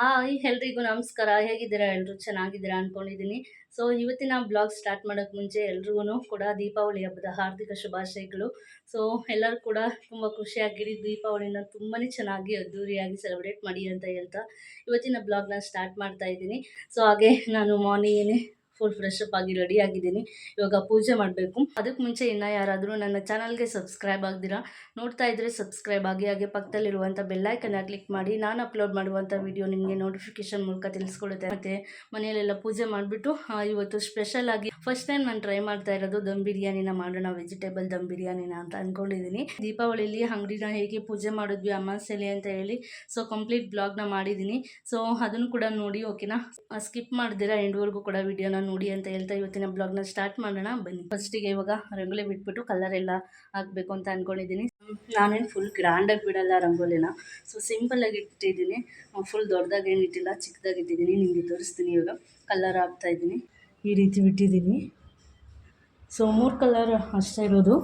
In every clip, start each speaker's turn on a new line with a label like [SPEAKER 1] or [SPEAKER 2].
[SPEAKER 1] Hi ಎಲ್ರಿಗೂ ನಮಸ್ಕಾರ. ಹೇಗಿದ್ದೀರಾ? ಎಲ್ಲರೂ ಚೆನ್ನಾಗಿದ್ದೀರಾ ಅನ್ಕೊಂಡಿದ್ದೀನಿ. ಸೊ ಇವತ್ತಿನ ಬ್ಲಾಗ್ ಸ್ಟಾರ್ಟ್ ಮಾಡೋಕ್ಕೆ ಮುಂಚೆ ಎಲ್ರಿಗೂ ಕೂಡ ದೀಪಾವಳಿ ಹಬ್ಬದ ಹಾರ್ದಿಕ ಶುಭಾಶಯಗಳು. ಸೊ ಎಲ್ಲರೂ ಕೂಡ ತುಂಬ ಖುಷಿಯಾಗಿರಿ, ದೀಪಾವಳಿನ ತುಂಬಾ ಚೆನ್ನಾಗಿ ಅದ್ದೂರಿಯಾಗಿ ಸೆಲೆಬ್ರೇಟ್ ಮಾಡಿ ಅಂತ ಹೇಳ್ತಾ ಇವತ್ತಿನ ಬ್ಲಾಗ್ನ ಸ್ಟಾರ್ಟ್ ಮಾಡ್ತಾ ಇದ್ದೀನಿ. ಸೊ ಹಾಗೆ ನಾನು ಮಾರ್ನಿಂಗೇ ಫುಲ್ ಫ್ರೆಶ್ ಅಪ್ ಆಗಿ ರೆಡಿ ಆಗಿದ್ದೀನಿ. ಇವಾಗ ಪೂಜೆ ಮಾಡಬೇಕು. ಅದಕ್ಕೆ ಮುಂಚೆ ಇನ್ನೂ ಯಾರಾದರೂ ನನ್ನ ಚಾನಲ್ಗೆ ಸಬ್ಸ್ಕ್ರೈಬ್ ಆಗ್ದಿರಾ ನೋಡ್ತಾ ಇದ್ದರೆ ಸಬ್ಸ್ಕ್ರೈಬ್ ಆಗಿ, ಹಾಗೆ ಪಕ್ಕದಲ್ಲಿರುವಂಥ ಬೆಲ್ಲೈಕನ್ನ ಕ್ಲಿಕ್ ಮಾಡಿ ನಾನು ಅಪ್ಲೋಡ್ ಮಾಡುವಂಥ ವಿಡಿಯೋ ನಿಮಗೆ ನೋಟಿಫಿಕೇಶನ್ ಮೂಲಕ ತಿಳಿಸ್ಕೊಡುತ್ತೆ. ಮತ್ತು ಮನೆಯಲ್ಲೆಲ್ಲ ಪೂಜೆ ಮಾಡಿಬಿಟ್ಟು ಇವತ್ತು ಸ್ಪೆಷಲ್ ಆಗಿ ಫಸ್ಟ್ ಟೈಮ್ ನಾನು ಟ್ರೈ ಮಾಡ್ತಾ ಇರೋದು ದಮ್ ಬಿರಿಯಾನಿನ ಮಾಡೋಣ, ವೆಜಿಟೇಬಲ್ ದಮ್ ಬಿರಿಯಾನಿನ ಅಂತ ಅಂದ್ಕೊಂಡಿದ್ದೀನಿ. ದೀಪಾವಳಿಲಿ ಅಂಗಡಿನ ಹೇಗೆ ಪೂಜೆ ಮಾಡಿದ್ವಿ ಅಮಾವಾಸ್ಯೆಲಿ ಅಂತ ಹೇಳಿ ಸೊ ಕಂಪ್ಲೀಟ್ ಬ್ಲಾಗ್ನ ಮಾಡಿದ್ದೀನಿ. ಸೊ ಅದನ್ನು ಕೂಡ ನೋಡಿ, ಓಕೆನಾ? ಸ್ಕಿಪ್ ಮಾಡ್ದಿರಾ ಎಂಡ್ವರೆಗೂ ಕೂಡ ವಿಡಿಯೋನ ನೋಡಿ ಅಂತ ಹೇಳ್ತಾ ಇವತ್ತಿನ ಬ್ಲಾಗ್ನ ಸ್ಟಾರ್ಟ್ ಮಾಡೋಣ ಬನ್ನಿ. ಫಸ್ಟಿಗೆ ಇವಾಗ ರಂಗೋಲಿ ಬಿಟ್ಬಿಟ್ಟು ಕಲರ್ ಎಲ್ಲ ಹಾಕಬೇಕು ಅಂತ ಅಂದ್ಕೊಂಡಿದ್ದೀನಿ. ನಾನೇನು ಫುಲ್ ಗ್ರ್ಯಾಂಡಾಗಿ ಬಿಡಲ್ಲ ರಂಗೋಲಿನ, ಸೊ ಸಿಂಪಲ್ಲಾಗಿ ಇಟ್ಟಿದ್ದೀನಿ. ಫುಲ್ ದೊಡ್ಡದಾಗಿ ಏನು ಇಟ್ಟಿಲ್ಲ, ಚಿಕ್ಕದಾಗಿ ಇಟ್ಟಿದ್ದೀನಿ. ನಿಮಗೆ ತೋರಿಸ್ತೀನಿ. ಇವಾಗ ಕಲರ್ ಹಾಕ್ತಾಯಿದ್ದೀನಿ. ಈ ರೀತಿ ಬಿಟ್ಟಿದ್ದೀನಿ. ಸೊ 3 ಕಲರ್ ಅಷ್ಟೇ ಇರೋದು.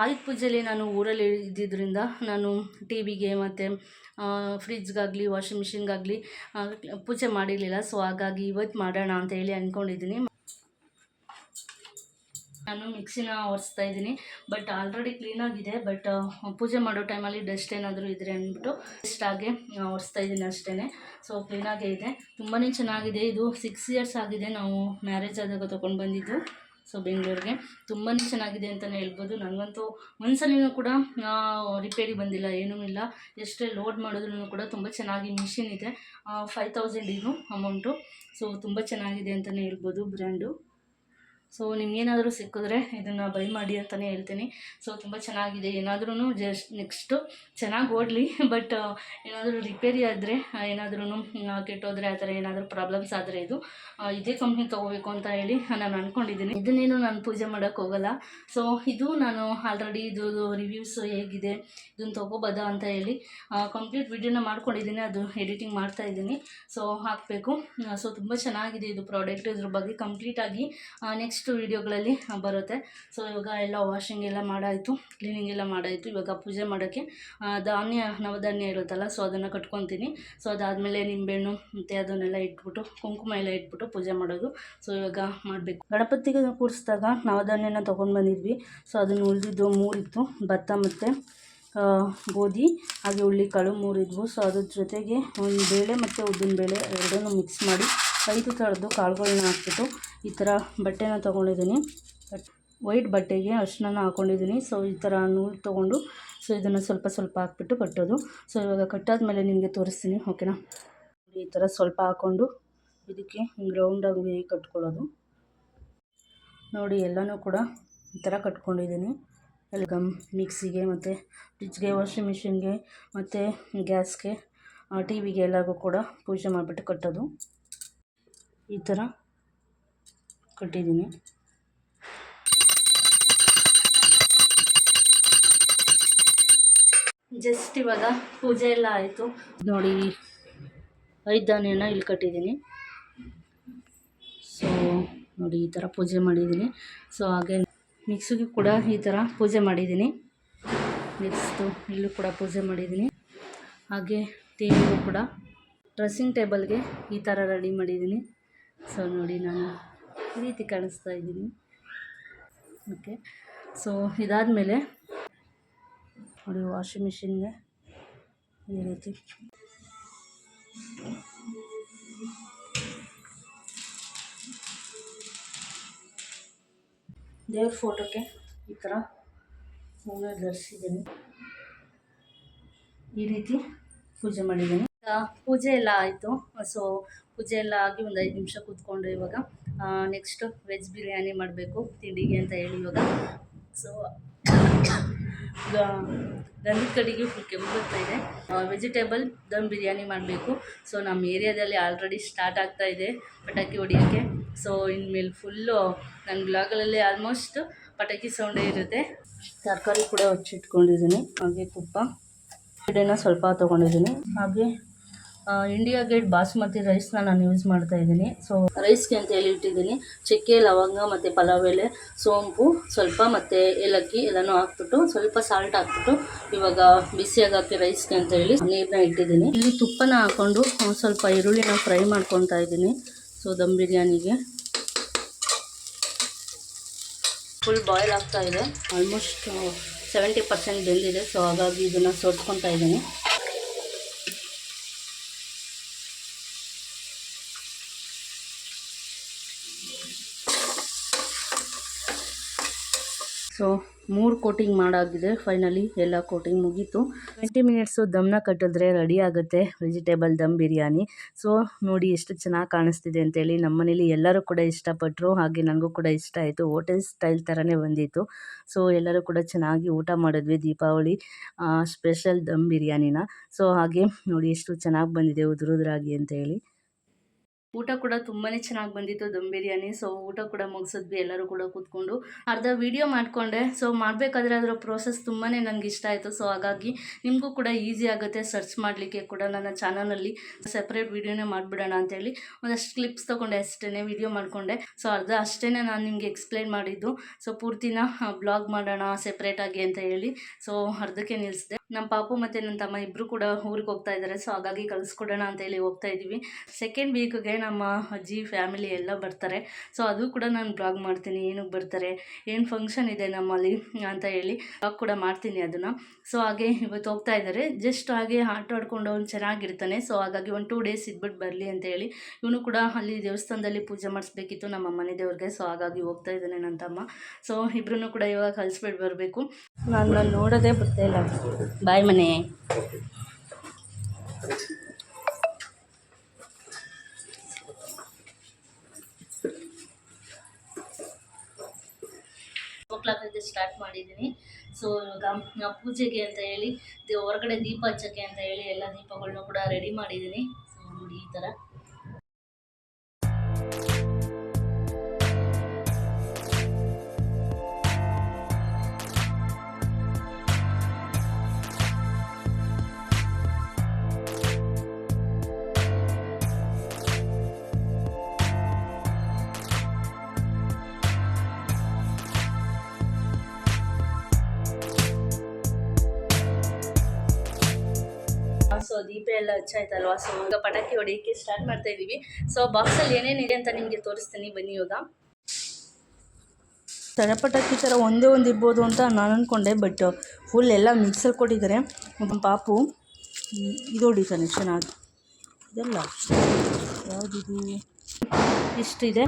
[SPEAKER 1] ಆಯುಧ ಪೂಜೆಯಲ್ಲಿ ನಾನು ಊರಲ್ಲಿ ಇದ್ದಿದ್ದರಿಂದ ನಾನು ಟಿ ವಿಗೆ ಮತ್ತು ಫ್ರಿಜ್ಗಾಗಲಿ ವಾಷಿಂಗ್ ಮಿಷಿನ್ಗಾಗಲಿ ಪೂಜೆ ಮಾಡಿರಲಿಲ್ಲ. ಸೊ ಹಾಗಾಗಿ ಇವತ್ತು ಮಾಡೋಣ ಅಂತ ಹೇಳಿ ಅಂದ್ಕೊಂಡಿದ್ದೀನಿ. ನಾನು ಮಿಕ್ಸಿನ ಒರೆಸ್ತಾ ಇದ್ದೀನಿ. But already ಕ್ಲೀನಾಗಿದೆ. ಬಟ್ ಪೂಜೆ ಮಾಡೋ ಟೈಮಲ್ಲಿ ಡಸ್ಟ್ ಏನಾದರೂ ಇದ್ದರೆ ಅಂದ್ಬಿಟ್ಟು ಡಸ್ಟಾಗೆ ಒರೆಸ್ತಾ ಇದ್ದೀನಿ ಅಷ್ಟೇ. ಸೊ ಕ್ಲೀನಾಗೇ ಇದೆ, ತುಂಬಾ ಚೆನ್ನಾಗಿದೆ. ಇದು 6 ಇಯರ್ಸ್ ಆಗಿದೆ ನಾವು ಮ್ಯಾರೇಜ್ ಆದಾಗ ತೊಗೊಂಡು ಬಂದಿದ್ದು. ಸೊ ಬೆಂಗಳೂರಿಗೆ ತುಂಬಾ ಚೆನ್ನಾಗಿದೆ ಅಂತಲೇ ಹೇಳ್ಬೋದು. ನನಗಂತೂ ಒಂದ್ಸಲಿನೂ ಕೂಡ ರಿಪೇರಿ ಬಂದಿಲ್ಲ, ಏನೂ ಇಲ್ಲ. ಎಷ್ಟೇ ಲೋಡ್ ಮಾಡಿದ್ರೂ ಕೂಡ ತುಂಬ ಚೆನ್ನಾಗಿ ಮಿಷಿನ್ ಇದೆ. 5000 ಇದು ಅಮೌಂಟು. ಸೊ ತುಂಬ ಚೆನ್ನಾಗಿದೆ ಅಂತಲೇ ಹೇಳ್ಬೋದು ಬ್ರ್ಯಾಂಡು. ಸೊ ನಿಮಗೇನಾದರೂ ಸಿಕ್ಕಿದ್ರೆ ಇದನ್ನು ಬೈ ಮಾಡಿ ಅಂತಲೇ ಹೇಳ್ತೀನಿ. ಸೊ ತುಂಬ ಚೆನ್ನಾಗಿದೆ. ಏನಾದ್ರೂ ಜಸ್ಟ್ ನೆಕ್ಸ್ಟು ಚೆನ್ನಾಗಿ ಓಡಲಿ. ಬಟ್ ಏನಾದರೂ ರಿಪೇರಿ ಆದರೆ, ಏನಾದ್ರೂ ಕೆಟ್ಟೋದ್ರೆ, ಆ ಥರ ಏನಾದರೂ ಪ್ರಾಬ್ಲಮ್ಸ್ ಆದರೆ ಇದೇ ಕಂಪ್ನಿ ತೊಗೋಬೇಕು ಅಂತ ಹೇಳಿ ನಾನು ಅಂದ್ಕೊಂಡಿದ್ದೀನಿ. ಇದನ್ನೇನು ನಾನು ಪೂಜೆ ಮಾಡೋಕ್ಕೆ ಹೋಗಲ್ಲ. ಸೊ ಇದು ನಾನು ಆಲ್ರೆಡಿ ಇದು ರಿವ್ಯೂಸು ಹೇಗಿದೆ, ಇದನ್ನು ತೊಗೋಬೋದಾ ಅಂತ ಹೇಳಿ ಕಂಪ್ಲೀಟ್ ವಿಡಿಯೋನ ಮಾಡ್ಕೊಂಡಿದ್ದೀನಿ. ಅದು ಎಡಿಟಿಂಗ್ ಮಾಡ್ತಾಯಿದ್ದೀನಿ. ಸೊ ಹಾಕಬೇಕು. ಸೊ ತುಂಬ ಚೆನ್ನಾಗಿದೆ ಇದು ಪ್ರಾಡಕ್ಟ್. ಇದ್ರ ಬಗ್ಗೆ ಕಂಪ್ಲೀಟಾಗಿ ನೆಕ್ಸ್ಟ್ ವಿಡಿಯೋಗಳಲ್ಲಿ ಬರುತ್ತೆ. ಸೊ ಇವಾಗ ಎಲ್ಲ ವಾಷಿಂಗ್ ಎಲ್ಲ ಮಾಡಾಯಿತು, ಕ್ಲೀನಿಂಗ್ ಎಲ್ಲ ಮಾಡಾಯಿತು. ಇವಾಗ ಪೂಜೆ ಮಾಡೋಕ್ಕೆ ನವಧಾನ್ಯ ಇರುತ್ತಲ್ಲ, ಸೊ ಅದನ್ನು ಕಟ್ಕೊತೀನಿ. ಸೊ ಅದಾದಮೇಲೆ ನಿಂಬೆಹಣ್ಣು ಮತ್ತು ಅದನ್ನೆಲ್ಲ ಇಟ್ಬಿಟ್ಟು ಕುಂಕುಮ ಎಲ್ಲ ಇಟ್ಬಿಟ್ಟು ಪೂಜೆ ಮಾಡೋದು. ಸೊ ಇವಾಗ ಮಾಡಬೇಕು. ಗಣಪತಿಗೆ ಕೂರಿಸಿದಾಗ ನವಧಾನ್ಯನ ತೊಗೊಂಡು ಬಂದಿದ್ವಿ. ಸೊ ಅದನ್ನು ಉಳಿದಿದ್ದು 3 ಇತ್ತು, ಭತ್ತ ಮತ್ತು ಗೋಧಿ ಹಾಗೆ ಹುಳ್ಳಿಕಾಳು 3 ಇದ್ವು. ಸೊ ಅದ್ರ ಜೊತೆಗೆ ಒಂದು ಬೇಳೆ ಮತ್ತು ಉದ್ದಿನ ಬೇಳೆ ಎರಡನ್ನೂ ಮಿಕ್ಸ್ ಮಾಡಿ 5 ಥರದ್ದು ಕಾಳುಗಳನ್ನ ಹಾಕ್ಬಿಟ್ಟು ಈ ಥರ ಬಟ್ಟೆನ ತೊಗೊಂಡಿದ್ದೀನಿ. ವೈಟ್ ಬಟ್ಟೆಗೆ ಅರಿಶಿನ ಹಾಕ್ಕೊಂಡಿದ್ದೀನಿ. ಸೊ ಈ ಥರ ನೂಲು ತೊಗೊಂಡು ಸೊ ಇದನ್ನು ಸ್ವಲ್ಪ ಸ್ವಲ್ಪ ಹಾಕ್ಬಿಟ್ಟು ಕಟ್ಟೋದು. ಸೊ ಇವಾಗ ಕಟ್ಟಾದ್ಮೇಲೆ ನಿಮಗೆ ತೋರಿಸ್ತೀನಿ, ಓಕೆನಾ? ಈ ಥರ ಸ್ವಲ್ಪ ಹಾಕ್ಕೊಂಡು ಇದಕ್ಕೆ ರೌಂಡಾಗಿ ಕಟ್ಕೊಳ್ಳೋದು. ನೋಡಿ ಎಲ್ಲನೂ ಕೂಡ ಈ ಥರ ಕಟ್ಕೊಂಡಿದ್ದೀನಿ. ಎಲ್ಲ ಮಿಕ್ಸಿಗೆ ಮತ್ತು ಫ್ರಿಜ್ಗೆ, ವಾಷಿಂಗ್ ಮಿಷಿನ್ಗೆ ಮತ್ತು ಗ್ಯಾಸ್ಗೆ, ಟಿ ವಿಗೆ ಎಲ್ಲರಿಗೂ ಕೂಡ ಪೂಜೆ ಮಾಡಿಬಿಟ್ಟು ಕಟ್ಟೋದು. ಈ ಥರ ಕಟ್ಟಿದ್ದೀನಿ. ಜಸ್ಟ್ ಇವಾಗ ಪೂಜೆ ಎಲ್ಲ ಆಯಿತು. ನೋಡಿ 5 ಧಾನ್ಯನ ಇಲ್ಲಿ ಕಟ್ಟಿದ್ದೀನಿ. ಸೊ ನೋಡಿ ಈ ಥರ ಪೂಜೆ ಮಾಡಿದ್ದೀನಿ. ಸೊ ಹಾಗೆ ಮಿಕ್ಸಿಗೂ ಕೂಡ ಈ ಥರ ಪೂಜೆ ಮಾಡಿದ್ದೀನಿ. ನೆಕ್ಸ್ಟು ಇಲ್ಲೂ ಕೂಡ ಪೂಜೆ ಮಾಡಿದ್ದೀನಿ. ಹಾಗೆ ಟಿವಿಗೂ ಕೂಡ, ಡ್ರೆಸ್ಸಿಂಗ್ ಟೇಬಲ್ಗೆ ಈ ಥರ ರೆಡಿ ಮಾಡಿದ್ದೀನಿ. ಸೊ ನೋಡಿ ನಾನು ಈ ರೀತಿ ಕಾಣಿಸ್ತಾ ಇದ್ದೀನಿ. ಓಕೆ, ಸೊ ಇದಾದಮೇಲೆ ನೋಡಿ ವಾಷಿಂಗ್ ಮಿಷಿನ್ಗೆ ಈ ರೀತಿ ದೇವ್ರ ಫೋಟೋಕ್ಕೆ ಈ ಥರ ಹೂವು ಧರಿಸಿದ್ದೀನಿ. ಈ ರೀತಿ ಪೂಜೆ ಮಾಡಿದ್ದೀನಿ. ಪೂಜೆ ಎಲ್ಲ ಆಯಿತು. ಸೊ ಪೂಜೆ ಎಲ್ಲ ಆಗಿ ಒಂದು 5 ನಿಮಿಷ ಕೂತ್ಕೊಂಡು ಇವಾಗ ನೆಕ್ಸ್ಟು ವೆಜ್ ಬಿರಿಯಾನಿ ಮಾಡಬೇಕು ತಿಂಡಿಗೆ ಅಂತ ಹೇಳಿ ಇವಾಗ ಸೊ ಗಂಧದ ಕಡೆಗೆ ಫುಲ್ ಕೆಂಪು ಬರ್ತಾಯಿದೆ. ವೆಜಿಟೇಬಲ್ ದಮ್ ಬಿರಿಯಾನಿ ಮಾಡಬೇಕು. ಸೊ ನಮ್ಮ ಏರಿಯಾದಲ್ಲಿ ಆಲ್ರೆಡಿ ಸ್ಟಾರ್ಟ್ ಆಗ್ತಾಯಿದೆ ಪಟಾಕಿ ಹೊಡಿಯೋಕ್ಕೆ. ಸೊ ಇನ್ಮೇಲೆ ಫುಲ್ಲು ನನ್ನ ಬ್ಲಾಗಲ್ಲಿ ಆಲ್ಮೋಸ್ಟ್ ಪಟಾಕಿ ಸೌಂಡೇ ಇರುತ್ತೆ. ತರಕಾರಿ ಕೂಡ ಹಚ್ಚಿಟ್ಕೊಂಡಿದ್ದೀನಿ, ಹಾಗೆ ತುಪ್ಪ ಎಣ್ಣೆನ ಸ್ವಲ್ಪ ತೊಗೊಂಡಿದ್ದೀನಿ. ಹಾಗೆ ಇಂಡಿಯಾ ಗೇಟ್ ಬಾಸುಮತಿ ರೈಸ್ನ ನಾನು ಯೂಸ್ ಮಾಡ್ತಾ ಇದ್ದೀನಿ. ಸೊ ರೈಸ್ಗೆ ಅಂತ ಹೇಳಿ ಇಟ್ಟಿದ್ದೀನಿ. ಚಕ್ಕೆ, ಲವಂಗ ಮತ್ತು ಪಲಾವ್ ಎಲೆ, ಸೋಂಪು ಸ್ವಲ್ಪ ಮತ್ತು ಏಲಕ್ಕಿ ಎಲ್ಲನೂ ಹಾಕ್ಬಿಟ್ಟು ಸ್ವಲ್ಪ ಸಾಲ್ಟ್ ಹಾಕ್ಬಿಟ್ಟು ಇವಾಗ ಬಿಸಿಯಾಗಿ ರೈಸ್ಗೆ ಅಂತ ಹೇಳಿ ನೀರನ್ನ ಇಟ್ಟಿದ್ದೀನಿ. ಇಲ್ಲಿ ತುಪ್ಪನ ಹಾಕ್ಕೊಂಡು ಸ್ವಲ್ಪ ಈರುಳ್ಳಿನ ಫ್ರೈ ಮಾಡ್ಕೊತಾ ಇದ್ದೀನಿ. ಸೊ ದಮ್ ಬಿರಿಯಾನಿಗೆ ಫುಲ್ ಬಾಯ್ಲ್ ಆಗ್ತಾ ಇದೆ, ಆಲ್ಮೋಸ್ಟ್ 70% ಬೆಂದಿದೆ. ಸೊ ಹಾಗಾಗಿ ಇದನ್ನು ಸೋಡ್ಕೊತಾ ಇದ್ದೀನಿ. ಸೊ 3 ಕೋಟಿಂಗ್ ಮಾಡಾಗಿದೆ. ಫೈನಲಿ ಎಲ್ಲ ಕೋಟಿಂಗ್ ಮುಗೀತು. 20 ಮಿನಿಟ್ಸು ದಮ್ನ ಕಟ್ಟಿದ್ರೆ ರೆಡಿ ಆಗುತ್ತೆ ವೆಜಿಟೇಬಲ್ ದಮ್ ಬಿರಿಯಾನಿ. ಸೊ ನೋಡಿ ಎಷ್ಟು ಚೆನ್ನಾಗಿ ಕಾಣಿಸ್ತಿದೆ ಅಂತೇಳಿ ನಮ್ಮ ಮನೇಲಿ ಎಲ್ಲರೂ ಕೂಡ ಇಷ್ಟಪಟ್ಟರು, ಹಾಗೆ ನನಗೂ ಕೂಡ ಇಷ್ಟ ಆಯಿತು. ಹೋಟೆಲ್ ಸ್ಟೈಲ್ ಥರನೇ ಬಂದಿತ್ತು. ಸೊ ಎಲ್ಲರೂ ಕೂಡ ಚೆನ್ನಾಗಿ ಊಟ ಮಾಡಿದ್ವಿ ದೀಪಾವಳಿ ಸ್ಪೆಷಲ್ ದಮ್ ಬಿರಿಯಾನಿನ. ಸೊ ಹಾಗೆ ನೋಡಿ ಎಷ್ಟು ಚೆನ್ನಾಗಿ ಬಂದಿದೆ ಉದುರಾಗಿ ಅಂತೇಳಿ. ಊಟ ಕೂಡ ತುಂಬಾ ಚೆನ್ನಾಗಿ ಬಂದಿತ್ತು ದಮ್ ಬಿರಿಯಾನಿ. ಸೊ ಊಟ ಕೂಡ ಮುಗಿಸಿದ್ವಿ, ಎಲ್ಲರೂ ಕೂಡ ಕೂತ್ಕೊಂಡು ಅರ್ಧ ವೀಡಿಯೋ ಮಾಡಿಕೊಂಡೆ. ಸೊ ಮಾಡಬೇಕಾದ್ರೆ ಅದರ ಪ್ರೋಸೆಸ್ ತುಂಬಾ ನನಗೆ ಇಷ್ಟ ಆಯಿತು. ಸೊ ಹಾಗಾಗಿ ನಿಮಗೂ ಕೂಡ ಈಸಿ ಆಗುತ್ತೆ ಸರ್ಚ್ ಮಾಡಲಿಕ್ಕೆ ಕೂಡ. ನನ್ನ ಚಾನಲಲ್ಲಿ ಸೆಪ್ರೇಟ್ ವೀಡಿಯೋನೇ ಮಾಡಿಬಿಡೋಣ ಅಂತೇಳಿ ಒಂದಷ್ಟು ಕ್ಲಿಪ್ಸ್ ತೊಗೊಂಡೆ, ಅಷ್ಟೇ ವೀಡಿಯೋ ಮಾಡಿಕೊಂಡೆ. ಸೊ ಅರ್ಧ ಅಷ್ಟೇ ನಾನು ನಿಮಗೆ ಎಕ್ಸ್ಪ್ಲೈನ್ ಮಾಡಿದ್ದು. ಸೊ ಪೂರ್ತಿನ ಬ್ಲಾಗ್ ಮಾಡೋಣ ಸೆಪ್ರೇಟಾಗಿ ಅಂತ ಹೇಳಿ ಸೊ ಅರ್ಧಕ್ಕೆ ನಿಲ್ಲಿಸಿದೆ. ನಮ್ಮ ಪಾಪು ಮತ್ತು ನನ್ನ ತಮ್ಮ ಇಬ್ಬರು ಕೂಡ ಊರಿಗೆ ಹೋಗ್ತಾ ಇದ್ದಾರೆ. ಸೊ ಹಾಗಾಗಿ ಕಳಿಸ್ಕೊಡೋಣ ಅಂತೇಳಿ ಹೋಗ್ತಾ ಇದ್ದೀವಿ. ಸೆಕೆಂಡ್ ವೀಕ್ಗೆ ನಮ್ಮ ಅಜ್ಜಿ ಫ್ಯಾಮಿಲಿ ಎಲ್ಲ ಬರ್ತಾರೆ. ಸೊ ಅದು ಕೂಡ ನಾನು ಬ್ಲಾಗ್ ಮಾಡ್ತೀನಿ, ಏನಕ್ಕೆ ಬರ್ತಾರೆ, ಏನು ಫಂಕ್ಷನ್ ಇದೆ ನಮ್ಮಲ್ಲಿ ಅಂತ ಹೇಳಿ ಬ್ಲಾಗ್ ಕೂಡ ಮಾಡ್ತೀನಿ ಅದನ್ನು. ಸೊ ಹಾಗೆ ಇವತ್ತು ಹೋಗ್ತಾ ಇದ್ದಾರೆ. ಜಸ್ಟ್ ಹಾಗೆ ಆಟ ಆಡ್ಕೊಂಡು ಅವ್ನು ಚೆನ್ನಾಗಿರ್ತಾನೆ. ಸೊ ಹಾಗಾಗಿ 1-2 ಡೇಸ್ ಇದ್ಬಿಟ್ಟು ಬರಲಿ ಅಂತ ಹೇಳಿ ಇವನು ಕೂಡ ಅಲ್ಲಿ ದೇವಸ್ಥಾನದಲ್ಲಿ ಪೂಜೆ ಮಾಡಿಸ್ಬೇಕಿತ್ತು ನಮ್ಮ ಮನೆ ದೇವ್ರಿಗೆ. ಸೊ ಹಾಗಾಗಿ ಹೋಗ್ತಾ ಇದ್ದಾನೆ ನನ್ನ ತಮ್ಮ. ಸೊ ಇಬ್ಬರೂ ಕೂಡ ಇವಾಗ ಕಳಿಸ್ಬಿಟ್ಟು ಬರಬೇಕು. ನಾನು ನೋಡೋದೇ ಬರ್ತಾ ಇಲ್ಲ. ಬಾಯ್ ಮನೆ. ಕ್ಲಾಕಿಗೆ ಸ್ಟಾರ್ಟ್ ಮಾಡಿದ್ದೀನಿ. ಸೊ ಇವಾಗ ಪೂಜೆಗೆ ಅಂತ ಹೇಳಿ ಹೊರಗಡೆ ದೀಪ ಹಚ್ಚೋಕ್ಕೆ ಅಂತ ಹೇಳಿ ಎಲ್ಲ ದೀಪಗಳನ್ನೂ ಕೂಡ ರೆಡಿ ಮಾಡಿದ್ದೀನಿ. ಸೊ ನೋಡಿ ಈ ಥರ. ಸೊ ದೀಪ ಎಲ್ಲ ಹಚ್ಚಾಯ್ತಲ್ವಾ. ಸೊ ಈಗ ಪಟಾಕಿ ಹೊಡಿಯೋಕ್ಕೆ ಸ್ಟಾರ್ಟ್ ಮಾಡ್ತಾ ಇದ್ದೀವಿ. ಸೊ ಬಾಕ್ಸಲ್ಲಿ ಏನೇನಿದೆ ಅಂತ ನಿಮಗೆ ತೋರಿಸ್ತೀನಿ ಬನ್ನಿ. ಇವಾಗ ಸಣ್ಣ ಪಟಾಕಿ ಥರ ಒಂದೇ ಒಂದು ಇರ್ಬೋದು ಅಂತ ನಾನು ಅಂದ್ಕೊಂಡೆ, ಬಟ್ ಫುಲ್ ಎಲ್ಲ ಮಿಕ್ಸಲ್ಲಿ ಕೊಟ್ಟಿದ್ದಾರೆ. ನಮ್ಮ ಪಾಪು ಇದು ಹೊಡಿತಾನೆ ಚೆನ್ನಾಗಿ. ಇದೆಲ್ಲ ಯಾವುದಿದು ಇಷ್ಟಿದೆ.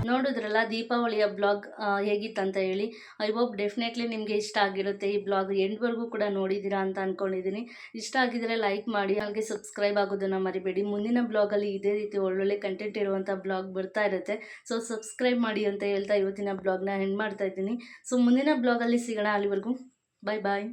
[SPEAKER 1] ನೋಡಿದ್ರಲ್ಲ ದೀಪಾವಳಿಯ ಬ್ಲಾಗ್ ಹೇಗಿತ್ತಂತ ಹೇಳಿ. ಐ ಹೋಪ್ ಡೆಫಿನೆಟ್ಲಿ ನಿಮಗೆ ಇಷ್ಟ ಆಗಿರುತ್ತೆ. ಈ ಬ್ಲಾಗ್ ಎಂಡ್ವರೆಗೂ ಕೂಡ ನೋಡಿದ್ದೀರಾ ಅಂತ ಅಂದ್ಕೊಂಡಿದ್ದೀನಿ. ಇಷ್ಟ ಆಗಿದರೆ ಲೈಕ್ ಮಾಡಿ, ಹಾಗೆ ಸಬ್ಸ್ಕ್ರೈಬ್ ಆಗೋದನ್ನು ಮರಿಬೇಡಿ. ಮುಂದಿನ ಬ್ಲಾಗಲ್ಲಿ ಇದೇ ರೀತಿ ಒಳ್ಳೊಳ್ಳೆ ಕಂಟೆಂಟ್ ಇರುವಂಥ ಬ್ಲಾಗ್ ಬರ್ತಾ ಇರುತ್ತೆ. ಸೊ ಸಬ್ಸ್ಕ್ರೈಬ್ ಮಾಡಿ ಅಂತ ಹೇಳ್ತಾ ಇವತ್ತಿನ ಬ್ಲಾಗ್ನ ಎಂಡ್ ಮಾಡ್ತಾ ಇದ್ದೀನಿ. ಸೊ ಮುಂದಿನ ಬ್ಲಾಗಲ್ಲಿ ಸಿಗೋಣ. ಅಲ್ಲಿವರೆಗೂ ಬಾಯ್ ಬಾಯ್.